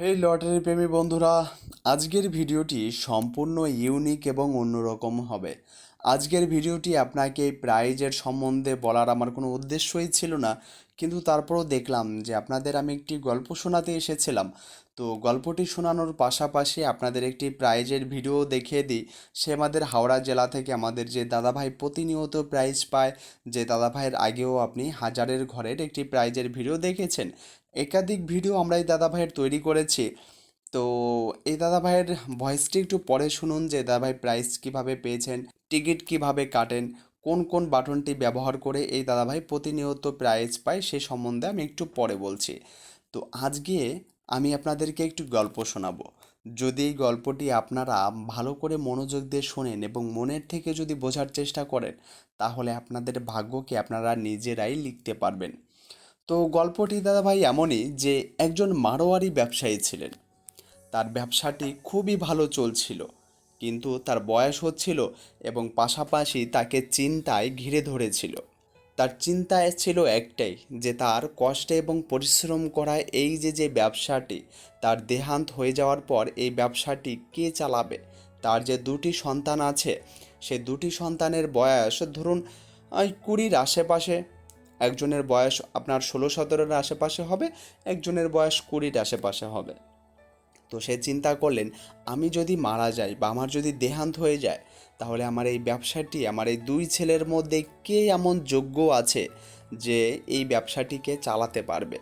হেই lottery প্রেমী বন্ধুরা, আজকের ভিডিওটি সম্পূর্ণ ইউনিক এবং অন্যরকম হবে। আজকের ভিডিওটি আপনাকে প্রাইজের সম্বন্ধে বলার আমার কোনো উদ্দেশ্যই ছিল না, কিন্তু তারপরও দেখলাম যে আপনাদের আমি একটি গল্প শোনাতে এসেছিলাম। তো গল্পটি শোনানোর পাশাপাশি আপনাদের একটি প্রাইজের ভিডিও দেখিয়ে দিই। সে আমাদের হাওড়া জেলা থেকে আমাদের যে দাদাভাই প্রতিনিয়ত প্রাইজ পায়, যে দাদাভাইয়ের আগেও আপনি হাজারের ঘরের একটি প্রাইজের ভিডিও দেখেছেন। একাধিক ভিডিও আমরা এই দাদাভাইয়ের তৈরি করেছি। তো এই দাদাভাইয়ের ভয়েসটি একটু পরে শুনুন, যে দাদাভাই প্রাইস কিভাবে পেয়েছেন, টিকিট কিভাবে কাটেন, কোন কোন বাটনটি ব্যবহার করে এই দাদাভাই প্রতিনিয়ত প্রাইজ পায় সে সম্বন্ধে আমি একটু পরে বলছি। তো আজকে আমি আপনাদেরকে একটু গল্প শোনাবো। যদি এই গল্পটি আপনারা ভালো করে মনোযোগ দিয়ে শোনেন এবং মনের থেকে যদি বোঝার চেষ্টা করেন, তাহলে আপনাদের ভাগ্যকে আপনারা নিজেরাই লিখতে পারবেন। তো গল্পটি দাদাভাই এমনই যে একজন মারোয়ারি ব্যবসায়ী ছিলেন। তার ব্যবসাটি খুবই ভালো চলছিল, কিন্তু তার বয়স হচ্ছিল এবং পাশাপাশি তাকে চিন্তায় ঘিরে ধরেছিল। তার চিন্তায় ছিল একটাই, যে তার কষ্টে এবং পরিশ্রম করায় এই যে ব্যবসাটি, তার দেহান্ত হয়ে যাওয়ার পর এই ব্যবসাটি কে চালাবে। তার যে দুটি সন্তান আছে, সে দুটি সন্তানের বয়স ধরুন ওই 20-র আশেপাশে। একজনের বয়স আপনার 16-17-র আশেপাশে হবে, একজনের বয়স 20-র আশেপাশে হবে। তো সে চিন্তা করলেন, আমি যদি মারা যাই বা আমার যদি দেহান্ত হয়ে যায়, তাহলে আমার এই ব্যবসাটি, আমার এই দুই ছেলের মধ্যে কে এমন যোগ্য আছে যে এই ব্যবসাটিকে চালাতে পারবে।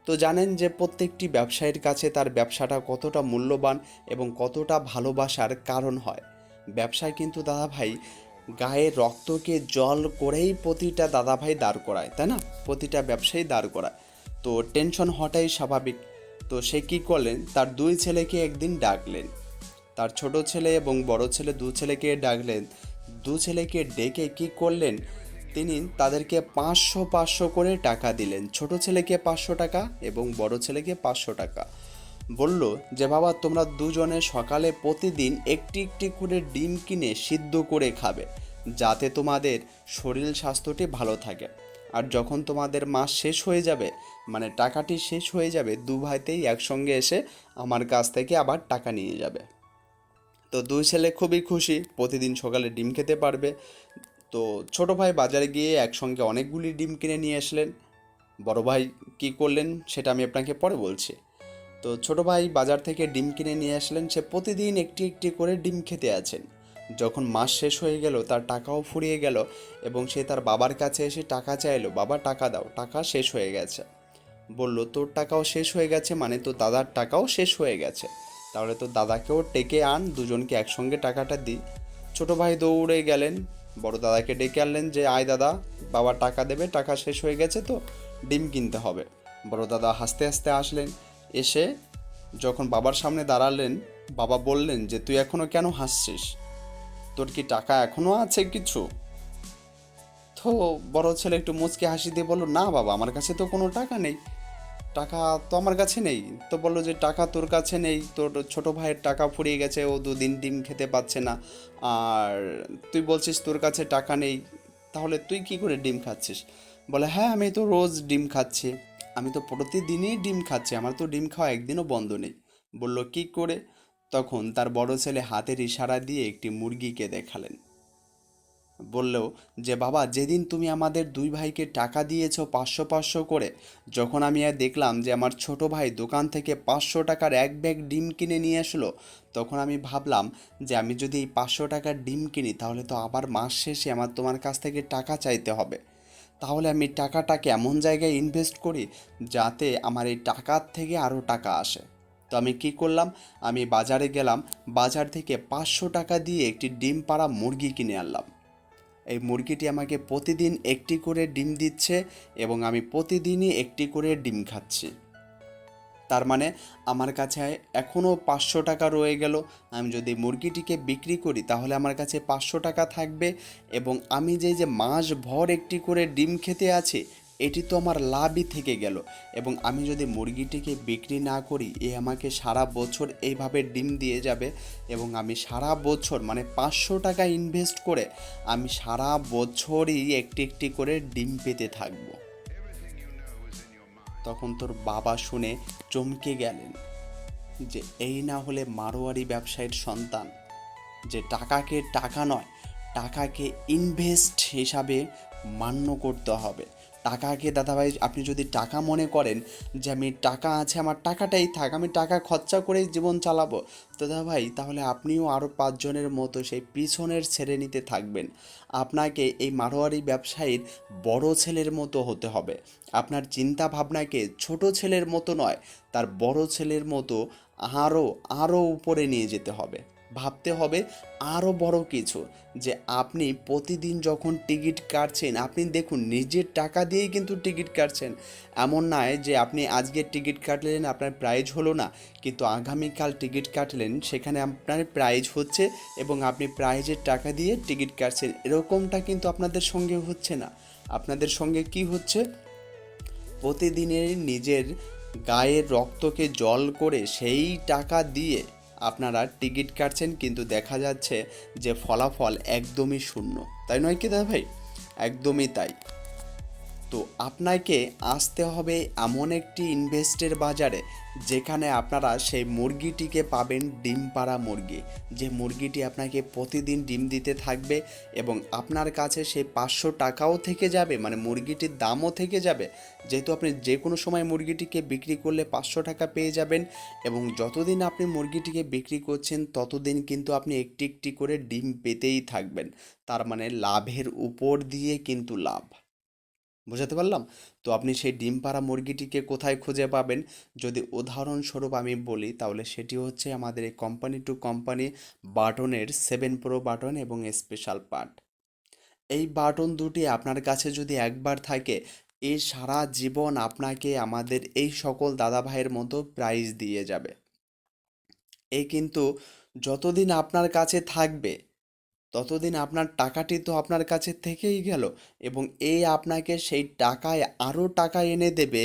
তো জানেন যে প্রত্যেকটি ব্যবসায়ীর কাছে তার ব্যবসাটা কতটা মূল্যবান এবং কতটা ভালোবাসার কারণ হয়। ব্যবসায় কিন্তু দাদাভাই গায়ের রক্তকে জল করেই প্রতিটা দাদাভাই দাঁড় করায়, তাই না? প্রতিটা ব্যবসায়ী দাঁড় করায়। তো টেনশন হওয়াটাই স্বাভাবিক। তো সে কী করলেন, তার দুই ছেলেকে একদিন ডাকলেন। তার ছোট ছেলে এবং বড় ছেলে দু ছেলেকে ডাকলেন। দু ছেলেকে ডেকে কী করলেন, তিনি তাদেরকে 500 করে টাকা দিলেন। ছোট ছেলেকে 500 টাকা এবং বড় ছেলেকে 500 টাকা। বলল যে বাবা, তোমরা দুজনে সকালে প্রতিদিন একটি একটি করে ডিম কিনে সিদ্ধ করে খাবে, যাতে তোমাদের শরীর স্বাস্থ্যটি ভালো থাকে। আর যখন তোমাদের মাস শেষ হয়ে যাবে, মানে টাকাটি শেষ হয়ে যাবে, দু ভাইতেই একসঙ্গে এসে আমার কাছ থেকে আবার টাকা নিয়ে যাবে। তো দুই ছেলে খুবই খুশি, প্রতিদিন সকালে ডিম খেতে পারবে। তো ছোট ভাই বাজারে গিয়ে একসঙ্গে অনেকগুলি ডিম কিনে নিয়ে আসলেন। বড় ভাই কী করলেন সেটা আমি আপনাকে পরে বলছি। তো ছোট ভাই বাজার থেকে ডিম কিনে নিয়ে আসলেন, সে প্রতিদিন একটি একটি করে ডিম খেতে আছেন। যখন মাস শেষ হয়ে গেল, তার টাকাও ফুরিয়ে গেল এবং সে তার বাবার কাছে এসে টাকা চাইলো, বাবা টাকা দাও, টাকা শেষ হয়ে গেছে। বলল, তোর টাকাও শেষ হয়ে গেছে মানে তো দাদার টাকাও শেষ হয়ে গেছে, তাহলে তো দাদাকেও ডেকে আন, দুজনকে একসঙ্গে টাকাটা দিই। ছোট ভাই দৌড়ে গেলেন, বড় দাদাকে ডেকে আনলেন যে আয় দাদা, বাবা টাকা দেবে, টাকা শেষ হয়ে গেছে তো ডিম কিনতে হবে। বড় দাদা হাসতে হাসতে আসলেন, এসে যখন বাবার সামনে দাঁড়ালেন, বাবা বললেন যে তুই এখনো কেন হাসছিস, তোর কি টাকা এখনো আছে কিছু? তো বড় ছেলে একটু মুচকে হাসি দিয়ে বলল, না বাবা, আমার কাছে তো কোনো টাকা নেই, টাকা তো আমার কাছে নেই। তো বললো যে টাকা তোর কাছে নেই, তোর ছোট ভাইয়ের টাকা ফুরিয়ে গেছে, ও দুদিন ডিম খেতে পাচ্ছে না, আর তুই বলছিস তোর কাছে টাকা নেই, তাহলে তুই কি করে ডিম খাচ্ছিস? বলে, হ্যাঁ আমি তো রোজ ডিম খাচ্ছি, আমি তো প্রতিদিনই ডিম খাচ্ছি, আমার তো ডিম খাওয়া একদিনও বন্ধ নেই। বলল, কি করে? তখন তার বড় ছেলে হাতের ইশারা দিয়ে একটি মুরগিকে দেখালেন। বললেও যে বাবা, যেদিন তুমি আমাদের দুই ভাইকে টাকা দিয়েছো 500 করে, যখন আমি আর দেখলাম যে আমার ছোট ভাই দোকান থেকে 500 টাকার এক ব্যাগ ডিম কিনে নিয়ে আসলো, তখন আমি ভাবলাম যে আমি যদি এই 500 টাকার ডিম কিনি, তাহলে তো আবার মাস শেষে আমার তোমার কাছ থেকে টাকা চাইতে হবে। তাহলে আমি টাকাটাকে এমন জায়গায় ইনভেস্ট করি যাতে আমার এই টাকার থেকে আরও টাকা আসে। তো আমি কি করলাম, আমি বাজারে গেলাম, বাজার থেকে 500 টাকা দিয়ে একটি ডিম পাড়া মুরগি কিনে আনলাম। এই মুরগিটি আমাকে প্রতিদিন একটি করে ডিম দিচ্ছে এবং আমি প্রতিদিনই একটি করে ডিম খাচ্ছি। তার মানে আমার কাছে এখনও 500 টাকা রয়ে গেল। আমি যদি মুরগিটিকে বিক্রি করি, তাহলে আমার কাছে 500 টাকা থাকবে এবং আমি যে মাস ভর একটি করে ডিম খেতে আছি, এটি তো আমার লাভই থেকে গেল। এবং আমি যদি মুরগিটিকে বিক্রি না করি, এ আমাকে সারা বছর এইভাবে ডিম দিয়ে যাবে এবং আমি সারা বছর মানে 500 টাকা ইনভেস্ট করে আমি সারা বছরই একটি একটি করে ডিম পেতে থাকবো। তখন তোর বাবা শুনে চমকে গেলেন যে এই না হলে মারোয়ারি ব্যবসায়ীর সন্তান, যে টাকাকে টাকা নয়, টাকাকে ইনভেস্ট হিসাবে মান্য করতে হবে। টাকাকে দাদাভাই আপনি যদি টাকা মনে করেন যে আমি টাকা আছে, আমার টাকাটাই থাক, আমি টাকা খরচা করেই জীবন চালাবো, তো দাদাভাই তাহলে আপনিও আরও পাঁচজনের মতো সেই পিছনের শ্রেণীতে থাকবেন। আপনাকে এই মারোয়ারি ব্যবসায়ীর বড় ছেলের মতো হতে হবে। আপনার চিন্তা ভাবনাকে ছোট ছেলের মতো নয়, তার বড় ছেলের মতো আরও আরও উপরে নিয়ে যেতে হবে। ভাবতে হবে আরও বড় কিছু, যে আপনি প্রতিদিন যখন টিকিট কাটছেন, আপনি দেখুন নিজের টাকা দিয়েই কিন্তু টিকিট কাটছেন। এমন নয় যে আপনি আজকে টিকিট কাটলেন, আপনার প্রাইজ হলো না, কিন্তু আগামীকাল টিকিট কাটলেন, সেখানে আপনার প্রাইজ হচ্ছে এবং আপনি প্রাইজের টাকা দিয়ে টিকিট কাটছেন। এরকমটা কিন্তু আপনাদের সঙ্গে হচ্ছে না। আপনাদের সঙ্গে কি হচ্ছে? প্রতিদিনের নিজের গায়ের রক্তকে জল করে সেই টাকা দিয়ে আপনারা টিকিট কাটছেন, কিন্তু দেখা যাচ্ছে যে ফলাফল একদমই শূন্য। তাই নয় কি দাদা ভাই? একদমই তাই। তো আপনাকে আসতে হবে এমন একটি ইনভেস্টের বাজারে, যেখানে আপনারা সেই মুরগিটিকে পাবেন, ডিম পাড়া মুরগি, যে মুরগিটি আপনাকে প্রতিদিন ডিম দিতে থাকবে এবং আপনার কাছে সেই 500 টাকাও থেকে যাবে, মানে মুরগিটির দামও থেকে যাবে, যেহেতু আপনি যে কোনো সময় মুরগিটিকে বিক্রি করলে 500 টাকা পেয়ে যাবেন। এবং যতদিন আপনি মুরগিটিকে বিক্রি করছেন ততদিন কিন্তু আপনি একটি একটি করে ডিম পেতেই থাকবেন। তার মানে লাভের উপর দিয়ে কিন্তু লাভ। বোঝাতে পারলাম? তো আপনি সেই ডিম পাড়া মুরগিটিকে কোথায় খুঁজে পাবেন? যদি উদাহরণস্বরূপ আমি বলি, তাহলে সেটি হচ্ছে আমাদের এই কোম্পানি টু কোম্পানি বাটনের 7 প্রো বাটন এবং স্পেশাল পার্ট। এই বাটন দুটি আপনার কাছে যদি একবার থাকে, এই সারা জীবন আপনাকে আমাদের এই সকল দাদা ভাইয়ের মতো প্রাইজ দিয়ে যাবে। এই কিন্তু যতদিন আপনার কাছে থাকবে ততদিন আপনার টাকাটি তো আপনার কাছে থেকেই গেল, এবং এই আপনাকে সেই টাকায় আরও টাকা এনে দেবে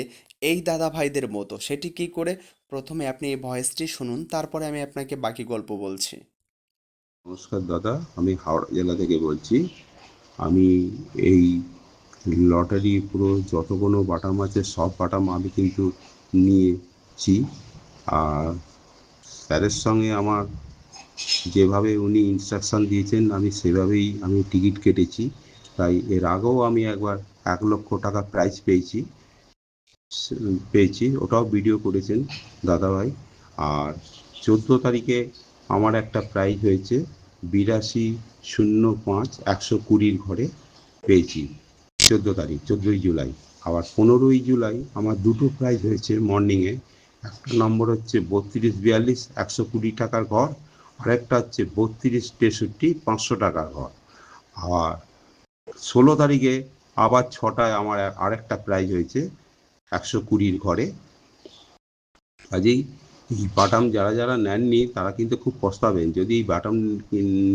এই দাদা ভাইদের মতো। সেটি কি করে? প্রথমে আপনি এই ভয়েসটি শুনুন, তারপরে আমি আপনাকে বাকি গল্প বলছি। নমস্কার দাদা, আমি হাওড়া জেলা থেকে বলছি। আমি এই লটারি পুরো যতগুলো বাটাম আছে সব বাটাম আমি কিন্তু নিয়েছি। আর স্যারের সঙ্গে আমার যেভাবে উনি ইনস্ট্রাকশান দিয়েছেন আমি টিকিট কেটেছি। তাই এর আগেও আমি একবার 1 লক্ষ টাকা প্রাইজ পেয়েছি, ওটাও ভিডিও করেছেন দাদাভাই। আর 14 তারিখে আমার একটা প্রাইজ হয়েছে 8205 120 ঘরে পেয়েছি। 14 তারিখ, 14ই জুলাই। আবার 15ই জুলাই আমার দুটো প্রাইজ হয়েছে মর্নিংয়ে। একটা নম্বর হচ্ছে 3242 120 টাকার ঘর, আর একটা হচ্ছে 3263 500 টাকার ঘর। আর 16 তারিখে আবার 6টায় আমার আরেকটা প্রাইজ হয়েছে 120 ঘরে। কাজেই এই বাটাম যারা যারা নেননি তারা কিন্তু খুব পস্তাবেন। যদি এই বাটাম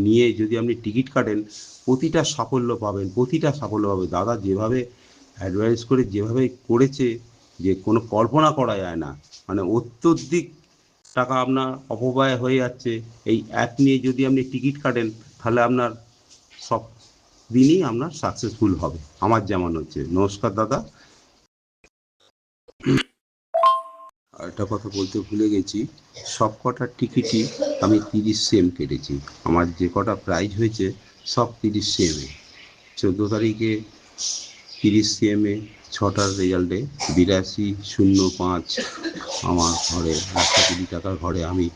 নিয়ে যদি আপনি টিকিট কাটেন, প্রতিটা সাফল্য পাবেন, প্রতিটা সাফল্য পাবে। দাদা যেভাবে অ্যাডভাইস করে যেভাবে করেছে, যে কোনো কল্পনা করা যায় না। মানে অত্যধিক টাকা আপনার অপব্যয় হয়ে যাচ্ছে। এই অ্যাপ নিয়ে যদি আপনি টিকিট কাটেন, তাহলে আপনার সব দিনই আপনার সাকসেসফুল হবে, আমার যেমন হচ্ছে। নমস্কার দাদা। আরেকটা কথা বলতে ভুলে গেছি, সব কটা টিকিটই আমি 30 সেম কেটেছি। আমার যে কটা প্রাইজ হয়েছে সব 30 সেমে। 14 তারিখে 30 সেমে 6টার রেজাল্টে 8205 আমার ঘরে 120 টাকার ঘরে আমি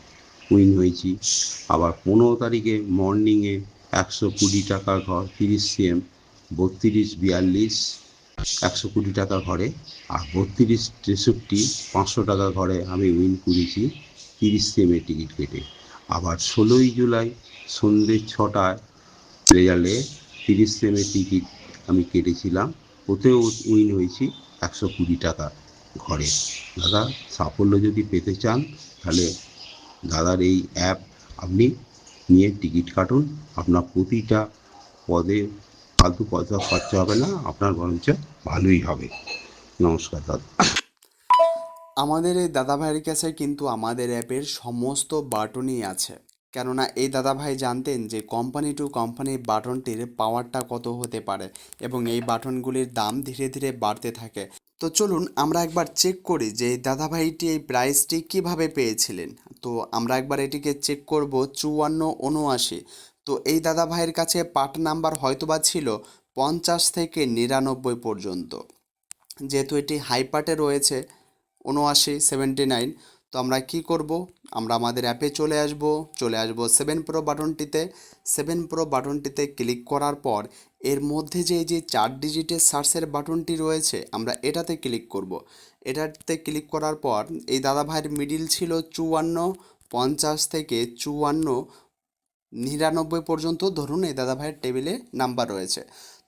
উইন হয়েছি। আবার 15 তারিখে মর্নিংয়ে 120 টাকার ঘর 30 সেম 3242 120 টাকা ঘরে। আর 3263 500 টাকা ঘরে আমি উইন করেছি 30 সেমে টিকিট কেটে। আবার 16ই জুলাই সন্ধ্যে 6টায় রেজাল্টে 30 সেমে টিকিট আমি কেটেছিলাম, ওতেও উইন হয়েছি 120 টাকা ঘরে। দাদা, সাফল্য যদি পেতে চান তাহলে দাদার এই অ্যাপ আপনি নিয়ে টিকিট কাটুন। আপনার প্রতিটা পদে ফালতু পয়সা খরচা হবে না, আপনার বরঞ্চ ভালোই হবে। নমস্কার দাদা। আমাদের এই দাদা ভাইয়ের কাছে কিন্তু আমাদের অ্যাপের সমস্ত বাটনই আছে। কেননা এই দাদা ভাই জানতেন যে কোম্পানি টু কোম্পানি বাটনটির পাওয়ারটা কত হতে পারে এবং এই বাটনগুলির দাম ধীরে ধীরে বাড়তে থাকে। তো চলুন আমরা একবার চেক করি যে এই দাদাভাইটি এই প্রাইসটি কিভাবে পেয়েছিলেন। তো আমরা একবার এটিকে চেক করব 5479। তো এই দাদাভাইয়ের কাছে পার্ট নাম্বার হয়তোবা ছিল 50 থেকে 99 পর্যন্ত। যেহেতু এটি হাই পার্টে রয়েছে 79, তো আমরা কি করব, আমরা আমাদের অ্যাপে চলে আসব 7 প্রো বাটনটিতে। 7 প্রো বাটনটিতে ক্লিক করার পর এর মধ্যে যে এই যে 4 ডিজিটের সার্চের বাটনটি রয়েছে আমরা এটাতে ক্লিক করব। এটাতে ক্লিক করার পর এই দাদা ভাইয়ের মিডিল ছিল 5450 থেকে 5499 পর্যন্ত, ধরুন এই দাদা ভাইয়ের টেবিলে নাম্বার রয়েছে।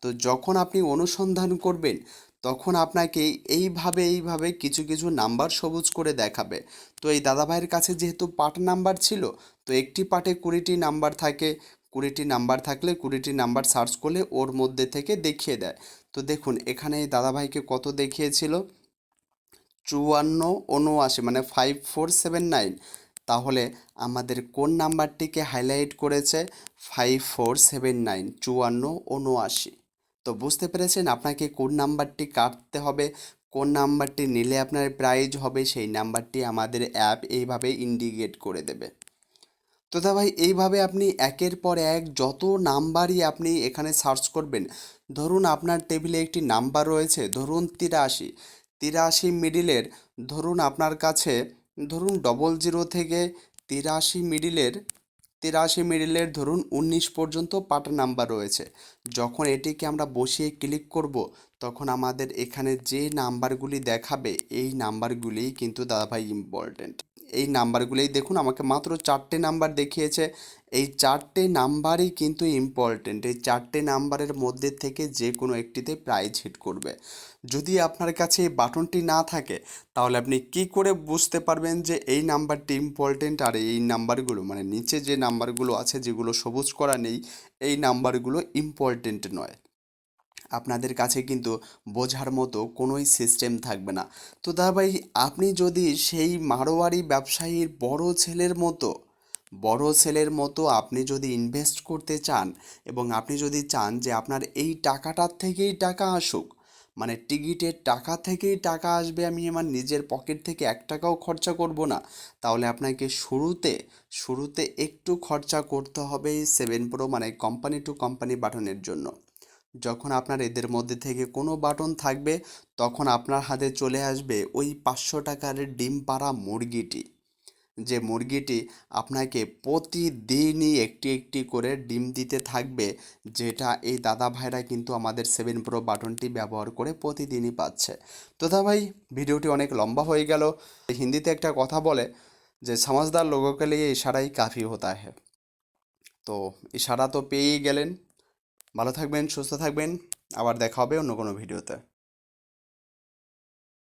তো যখন আপনি অনুসন্ধান করবেন তখন আপনাকে এইভাবে কিছু কিছু নাম্বার সবুজ করে দেখাবে। তো এই দাদা ভাইয়ের কাছে যেহেতু পার্ট নাম্বার ছিল, তো একটি পার্টে 20টি নাম্বার থাকে। 20টি নাম্বার থাকলে 20টি নাম্বার সার্চ করলে ওর মধ্যে থেকে দেখিয়ে দেয়। তো দেখুন এখানে এই দাদা ভাইকে কত দেখিয়েছিল, 5479, মানে 5479। তাহলে আমাদের কোন নাম্বারটিকে হাইলাইট করেছে, 5479, 5479। তো বুঝতে পেরেছেন আপনাকে কোন নাম্বারটি কাটতে হবে, কোন নাম্বারটি নিলে আপনার প্রাইজ হবে, সেই নাম্বারটি আমাদের অ্যাপ এইভাবে ইন্ডিকেট করে দেবে। তো দা ভাই এইভাবে আপনি একের পর এক যত নাম্বারই আপনি এখানে সার্চ করবেন, ধরুন আপনার টেবিলে একটি নাম্বার রয়েছে, ধরুন 83। 83 মিডিলের, ধরুন আপনার কাছে, ধরুন 00 থেকে 83 মিডিলের, 83 মিডিলের ধরুন 19 পর্যন্ত পার্ট নাম্বার রয়েছে। যখন এটিকে আমরা বসিয়ে ক্লিক করব তখন আমাদের এখানে যে নাম্বারগুলি দেখাবে এই নাম্বারগুলিই কিন্তু দাদাভাই ইম্পর্ট্যান্ট। এই নাম্বারগুলোই দেখুন আমাকে মাত্র 4টে নাম্বার দেখিয়েছে। এই 4টে নাম্বারই কিন্তু ইম্পর্ট্যান্ট। এই 4টে নাম্বারের মধ্যে থেকে যে কোনো একটিতে প্রাইজ হিট করবে। যদি আপনার কাছে এই বাটনটি না থাকে তাহলে আপনি কি করে বুঝতে পারবেন যে এই নাম্বারটি ইম্পর্ট্যান্ট আর এই নাম্বারগুলো, মানে নিচে যে নাম্বারগুলো আছে যেগুলো সবুজ করা নেই, এই নাম্বারগুলো ইম্পর্ট্যান্ট নয়। আপনাদের কাছে কিন্তু বোঝার মতো কোনোই সিস্টেম থাকবে না। তো দাদা ভাই আপনি যদি সেই মারোয়ারি ব্যবসায়ীর বড় ছেলের মতো আপনি যদি ইনভেস্ট করতে চান এবং আপনি যদি চান যে আপনার এই টাকাটার থেকেই টাকা আসুক, মানে টিকিটের টাকা থেকেই টাকা আসবে, আমি আমার নিজের পকেট থেকে 1 টাকাও খরচা করব না, তাহলে আপনাকে শুরুতে একটু খরচা করতে হবে এই 7 প্রো, মানে কোম্পানি টু কোম্পানি বাটনের জন্য। যখন আপনার এদের মধ্যে থেকে কোনো বাটন থাকবে তখন আপনার হাতে চলে আসবে ওই 500 টাকার ডিম পাড়া মুরগিটি, যে মুরগিটি আপনাকে প্রতিদিনই একটি একটি করে ডিম দিতে থাকবে, যেটা এই দাদা ভাইরা কিন্তু আমাদের 7 প্রো বাটনটি ব্যবহার করে প্রতিদিনই পাচ্ছে। তো দাদা ভাই ভিডিওটি অনেক লম্বা হয়ে গেল। হিন্দিতে একটা কথা বলে যে সমাজদার লোগোं के लिए इशारा ही काफ़ी होता है। তো ইশারা তো পেয়েই গেলেন। ভালো থাকবেন, সুস্থ থাকবেন, আবার দেখা হবে অন্য কোনো ভিডিওতে।